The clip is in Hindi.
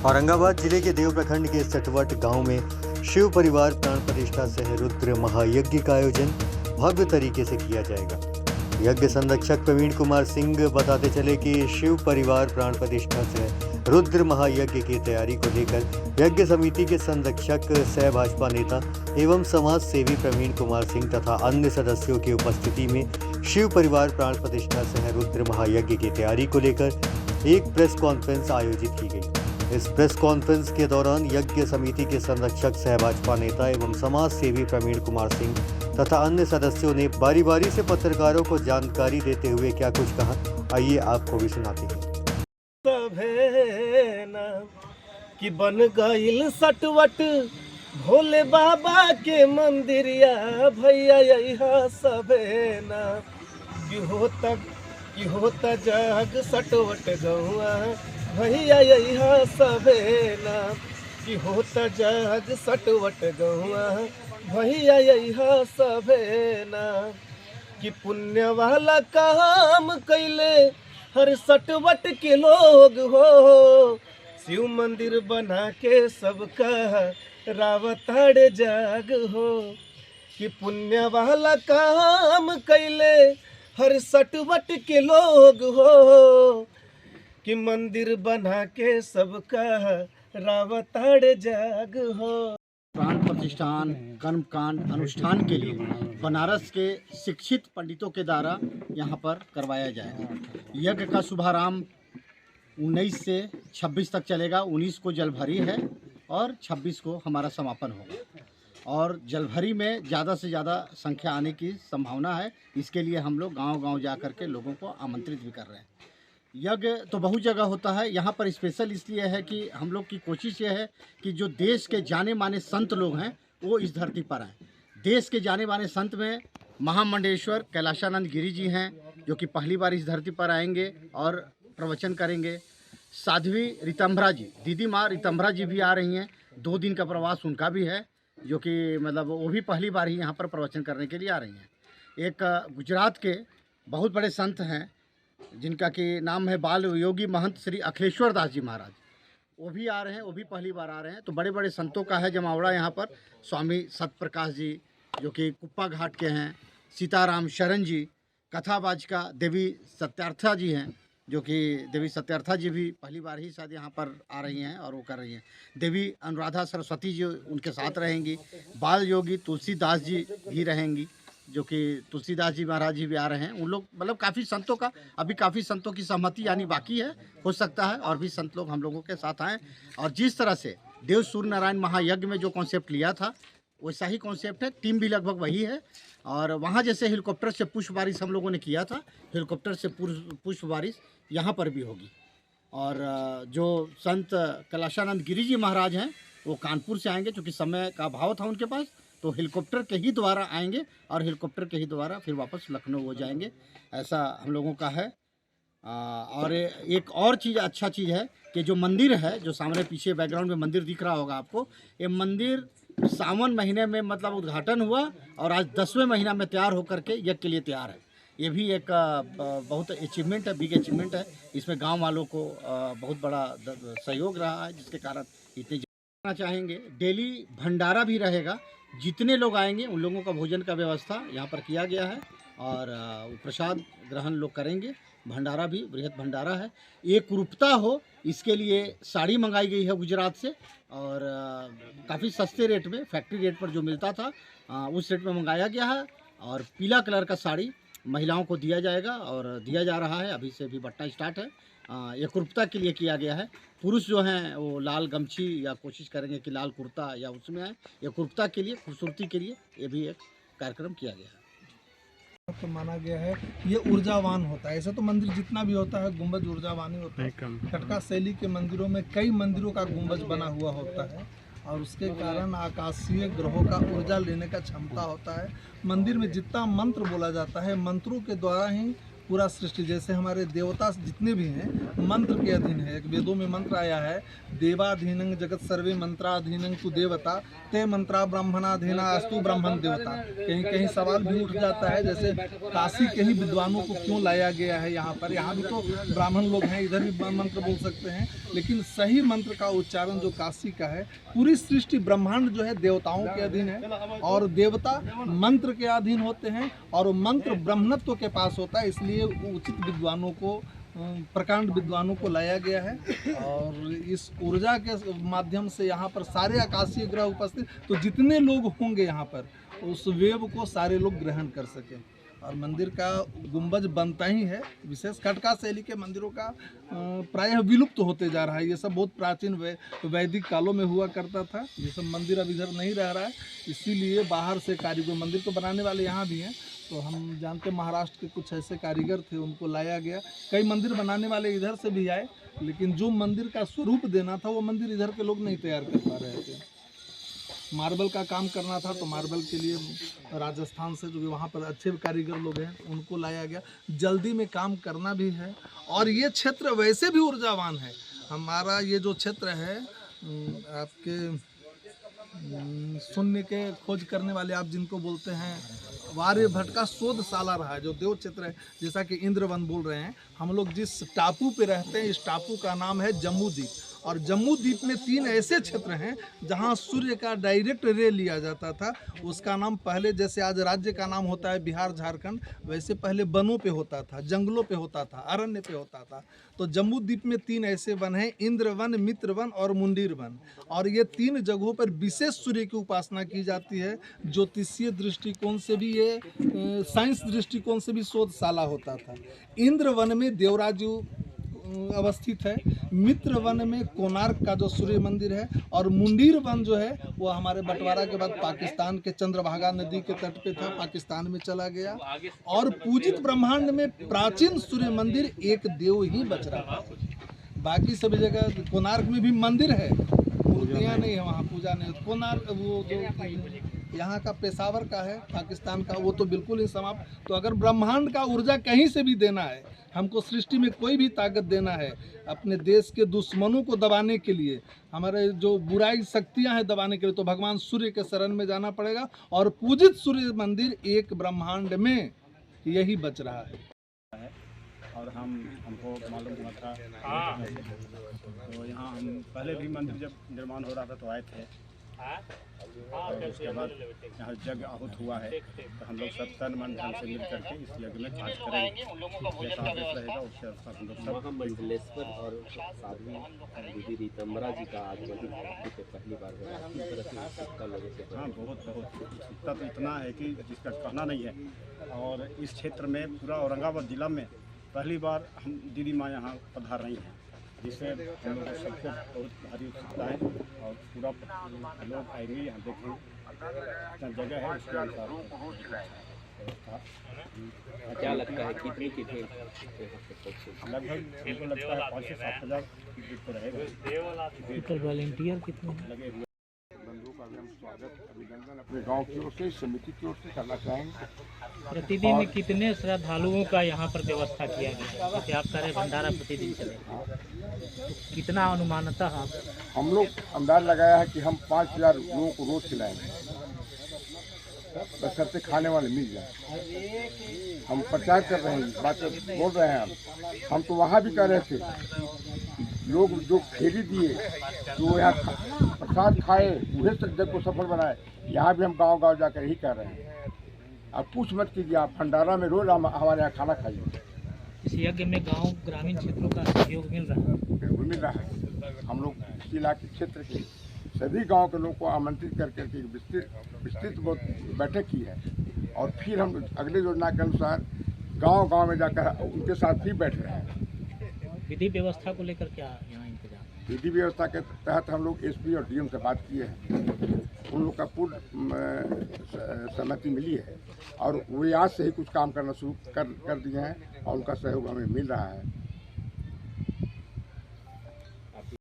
औरंगाबाद जिले के देव प्रखंड के सटवट गांव में शिव परिवार प्राण प्रतिष्ठा सह रुद्र महायज्ञ का आयोजन भव्य तरीके से किया जाएगा। यज्ञ संरक्षक प्रवीण कुमार सिंह बताते चले कि शिव परिवार प्राण प्रतिष्ठा सह रुद्र महायज्ञ की तैयारी को लेकर यज्ञ समिति के संरक्षक सह भाजपा नेता एवं समाज सेवी प्रवीण कुमार सिंह तथा अन्य सदस्यों की उपस्थिति में शिव परिवार प्राण प्रतिष्ठा सह रुद्र महायज्ञ की तैयारी को लेकर एक प्रेस कॉन्फ्रेंस आयोजित की गई। इस प्रेस कॉन्फ्रेंस के दौरान यज्ञ समिति के संरक्षक सह भाजपा नेता एवं समाज सेवी प्रवीण कुमार सिंह तथा अन्य सदस्यों ने बारी बारी से पत्रकारों को जानकारी देते हुए क्या कुछ कहा, आइए आपको भी सुनाते हैं। कि बन गईल सटवट भोले बाबा के मंदिरिया भैया यहाँ सबे ना कि होता जग सटवट गौआ भैया यहाँ सबे ना कि होता जग सटवट गौआ भैया यहाँ सबे ना कि पुण्य वाला काम कैले हर सटवट के लोग हो, शिव मंदिर बना के सबका रावताड़ जाग हो। कि पुण्य वाला काम कैले हर सटवट के लोग हो, कि मंदिर बना के सबका रावताड़ जाग हो। प्राण प्रतिष्ठान कर्मकांड अनुष्ठान के लिए बनारस के शिक्षित पंडितों के द्वारा यहाँ पर करवाया जाएगा। यज्ञ का शुभारंभ 19 से 26 तक चलेगा। 19 को जलभरी है और 26 को हमारा समापन होगा। और जलभरी में ज़्यादा से ज़्यादा संख्या आने की संभावना है। इसके लिए हम लोग गांव-गांव जा कर के लोगों को आमंत्रित भी कर रहे हैं। यज्ञ तो बहुत जगह होता है, यहाँ पर स्पेशल इसलिए है कि हम लोग की कोशिश ये है कि जो देश के जाने माने संत लोग हैं वो इस धरती पर आएँ। देश के जाने माने संत में महामंडलेश्वर कैलाशानंद गिरी जी हैं, जो कि पहली बार इस धरती पर आएंगे और प्रवचन करेंगे। साध्वी ऋतंभरा जी, दीदी माँ ऋतंभरा जी भी आ रही हैं। 2 दिन का प्रवास उनका भी है, जो कि मतलब वो भी पहली बार ही यहाँ पर प्रवचन करने के लिए आ रही हैं। एक गुजरात के बहुत बड़े संत हैं जिनका कि नाम है बाल योगी महंत श्री अखिलेश्वर दास जी महाराज, वो भी आ रहे हैं, वो भी पहली बार आ रहे हैं। तो बड़े बड़े संतों का है जमावड़ा यहाँ पर। स्वामी सतप्रकाश जी जो कि कुप्पा घाट के हैं, सीताराम शरण जी, कथाबाज का देवी सत्यार्था जी हैं, जो कि देवी सत्यार्था जी भी पहली बार ही शायद यहाँ पर आ रही हैं और वो कर रही हैं। देवी अनुराधा सरस्वती जी उनके साथ रहेंगी। बाल योगी तुलसीदास जी भी रहेंगी, जो कि तुलसीदास जी महाराज जी भी आ रहे हैं। उन लोग मतलब काफ़ी संतों का अभी काफ़ी संतों की सहमति यानी बाकी है, हो सकता है और भी संत लोग हम लोगों के साथ आएँ। और जिस तरह से देव सूर्य नारायण महायज्ञ में जो कॉन्सेप्ट लिया था वैसा ही कॉन्सेप्ट है। टीम भी लगभग वही है। और वहाँ जैसे हेलीकॉप्टर से पुष्प बारिश हम लोगों ने किया था, हेलीकॉप्टर से पुष्प बारिश यहाँ पर भी होगी। और जो संत कैलाशानंद गिरी जी महाराज हैं वो कानपुर से आएंगे, क्योंकि समय का अभाव था उनके पास, तो हेलीकॉप्टर के ही द्वारा आएंगे और हेलीकॉप्टर के ही द्वारा फिर वापस लखनऊ हो जाएंगे। ऐसा हम लोगों का है। और एक और चीज़ अच्छा चीज़ है कि जो मंदिर है, जो सामने पीछे बैकग्राउंड में मंदिर दिख रहा होगा आपको, ये मंदिर सावन महीने में मतलब उद्घाटन हुआ और आज 10वें महीना में तैयार होकर के यज्ञ के लिए तैयार है। ये भी एक बहुत अचीवमेंट है, बिग अचीवमेंट है। इसमें गाँव वालों को बहुत बड़ा सहयोग रहा है, जिसके कारण इतने जाना चाहेंगे। डेली भंडारा भी रहेगा। जितने लोग आएंगे उन लोगों का भोजन का व्यवस्था यहाँ पर किया गया है और प्रसाद ग्रहण लोग करेंगे। भंडारा भी बृहद भंडारा है। एक रूपता हो इसके लिए साड़ी मंगाई गई है गुजरात से, और काफ़ी सस्ते रेट में, फैक्ट्री रेट पर जो मिलता था उस रेट में मंगाया गया है। और पीला कलर का साड़ी महिलाओं को दिया जाएगा और दिया जा रहा है। अभी से भी बट्टा स्टार्ट है। एकरूपता के लिए किया गया है। पुरुष जो हैं वो लाल गमछी या कोशिश करेंगे कि लाल कुर्ता या उसमें आए। एकरूपता के लिए, खूबसूरती के लिए ये भी एक कार्यक्रम किया गया है। तो माना गया है ये ऊर्जावान होता है। ऐसा तो मंदिर जितना भी होता है गुंबज ऊर्जावान ही होता है। खटका शैली के मंदिरों में कई मंदिरों का गुंबज बना हुआ होता है और उसके कारण आकाशीय ग्रहों का ऊर्जा लेने का क्षमता होता है। मंदिर में जितना मंत्र बोला जाता है, मंत्रों के द्वारा ही पूरा सृष्टि, जैसे हमारे देवता जितने भी हैं मंत्र के अधीन है। एक वेदों में मंत्र आया है, देवाधीनं जगत सर्वे मंत्राधीनं तु देवता ते मंत्रा ब्राह्मणाधीना अस्तु ब्राह्मण देवता। कहीं कहीं सवाल भी उठ जाता है, जैसे काशी के ही विद्वानों को क्यों लाया गया है यहाँ पर, यहाँ भी तो ब्राह्मण लोग हैं, इधर भी मंत्र बोल सकते हैं, लेकिन सही मंत्र का उच्चारण जो काशी का है, पूरी सृष्टि ब्रह्मांड जो है देवताओं के अधीन है और देवता मंत्र के अधीन होते हैं और मंत्र ब्रह्मत्व के पास होता है, इसलिए उचित विद्वानों को, प्रकांड विद्वानों को लाया गया है। और इस ऊर्जा के माध्यम से यहाँ पर सारे आकाशीय ग्रह उपस्थित, तो जितने लोग होंगे यहाँ पर उस वेव को सारे लोग ग्रहण कर सकें। और मंदिर का गुंबज बनता ही है, विशेष खटका शैली के मंदिरों का प्रायः विलुप्त होते जा रहा है। ये सब बहुत प्राचीन वैदिक कालों में हुआ करता था, ये सब मंदिर अब इधर नहीं रह रहा है, इसीलिए बाहर से कारीगर, मंदिर तो बनाने वाले यहाँ भी हैं, तो हम जानते महाराष्ट्र के कुछ ऐसे कारीगर थे, उनको लाया गया। कई मंदिर बनाने वाले इधर से भी आए, लेकिन जो मंदिर का स्वरूप देना था वो मंदिर इधर के लोग नहीं तैयार कर पा रहे थे। मार्बल का काम करना था तो मार्बल के लिए राजस्थान से जो वहाँ पर अच्छे कारीगर लोग हैं उनको लाया गया। जल्दी में काम करना भी है और ये क्षेत्र वैसे भी ऊर्जावान है। हमारा ये जो क्षेत्र है, आपके शून्य के खोज करने वाले आप जिनको बोलते हैं, आर्यभट्ट का शोधशाला रहा है, जो देव क्षेत्र है, जैसा कि इंद्रवन बोल रहे हैं। हम लोग जिस टापू पे रहते हैं, इस टापू का नाम है जम्मू द्वीप, और जम्मू द्वीप में 3 ऐसे क्षेत्र हैं जहां सूर्य का डायरेक्ट रे लिया जाता था। उसका नाम पहले, जैसे आज राज्य का नाम होता है बिहार झारखंड, वैसे पहले वनों पे होता था, जंगलों पे होता था, अरण्य पे होता था। तो जम्मू द्वीप में 3 ऐसे वन हैं, इंद्रवन, मित्रवन और मुंडीर वन, और ये 3 जगहों पर विशेष सूर्य की उपासना की जाती है। ज्योतिषीय दृष्टिकोण से भी ये, साइंस दृष्टिकोण से भी शोधशाला होता था। इंद्रवन में देवराजू अवस्थित है, मित्र वन में कोणार्क का जो सूर्य मंदिर है, और मुंडीर वन जो है वो हमारे बंटवारा के बाद पाकिस्तान के चंद्रभागा नदी के तट पे था, पाकिस्तान में चला गया। और पूजित ब्रह्मांड में प्राचीन सूर्य मंदिर एक देव ही बच रहा है, बाकी सभी जगह कोणार्क में भी मंदिर है, मूर्तियाँ नहीं है, वहाँ पूजा नहीं। कोणार्क वो जो यहाँ का पेशावर का है, पाकिस्तान का, वो तो बिल्कुल ही समाप्त। तो अगर ब्रह्मांड का ऊर्जा कहीं से भी देना है, हमको सृष्टि में कोई भी ताकत देना है, अपने देश के दुश्मनों को दबाने के लिए, हमारे जो बुराई शक्तियां हैं दबाने के लिए, तो भगवान सूर्य के शरण में जाना पड़ेगा। और पूजित सूर्य मंदिर एक ब्रह्मांड में यही बच रहा है। और हमको मालूम हुआ था, तो यहाँ हम पहले भी मंदिर जब निर्माण हो रहा था तो आए थे। और उसके बाद यहाँ यज्ञ आहुत हुआ है, तो हम लोग सब तन मन धन से मिल करके इस यज्ञ में कार्य करेंगे। जैसा आदेश रहेगा उसके अनुसार हम लोग सब। मंडलेश्वर और साध्वी दीदी रीतम्बरा जी का आज पहली बार हो रहा है, किस तरह से उत्सुकता लोगों से? हाँ, बहुत उत्सुकता तो इतना है कि जिसका कहना नहीं है। और इस क्षेत्र में पूरा औरंगाबाद जिला में पहली बार हम दीदी माँ यहाँ पधार रही हैं, जिससे हम लोग सबको बहुत भारी उत्सुकता है। और पूरा लोग आएंगे, यहाँ देखें जितना जगह है उसके अनुसार व्यवस्था। क्या लगता है कितनी लगभग हमको लगता है 5 से 7 हज़ार तो रहेगा। वॉलंटियर कितने लगे हुए बंधुओं का भी हम स्वागत, अभिनंदन अपने गांव की ओर से, समिति की ओर से करना चाहेंगे। प्रतिदिन कितने श्रद्धालुओं का यहाँ पर व्यवस्था किया गया है? जैसे आप कह रहे भंडारा प्रतिदिन चले, तो कितना अनुमानतः आप? हम लोग अंदाज लगाया है कि हम 5000 लोगों को रोज खिलाएंगे, बस सबसे खाने वाले मिल जाए। हम प्रचार कर रहे हैं, बात बोल रहे हैं। हम तो वहाँ भी कह रहे थे, लोग जो फेरी दिए, जो यहाँ प्रसाद खाए, वही जग को सफल बनाए। यहाँ भी हम गांव-गांव जाकर यही कह रहे हैं। आप पूछ मत कीजिए, आप भंडारा में रोज हमारे यहाँ खाना खाइए। इस यज्ञ में गांव ग्रामीण क्षेत्रों का सहयोग मिल रहा है? बिल्कुल मिल रहा है। हम लोग इस इलाके क्षेत्र के सभी गांव के लोगों को आमंत्रित करके विस्तृत बैठक की है, और फिर हम अगले योजना के अनुसार गांव-गांव में जाकर उनके साथ भी बैठ रहे हैं। विधि व्यवस्था को लेकर क्या यहाँ इंतजाम? विधि व्यवस्था के तहत हम लोग एसपी और डीएम से बात किए हैं, उन लोग का पूर्ण सहमति मिली है, और वे आज से ही कुछ काम करना शुरू कर दिए हैं, और उनका सहयोग हमें मिल रहा है।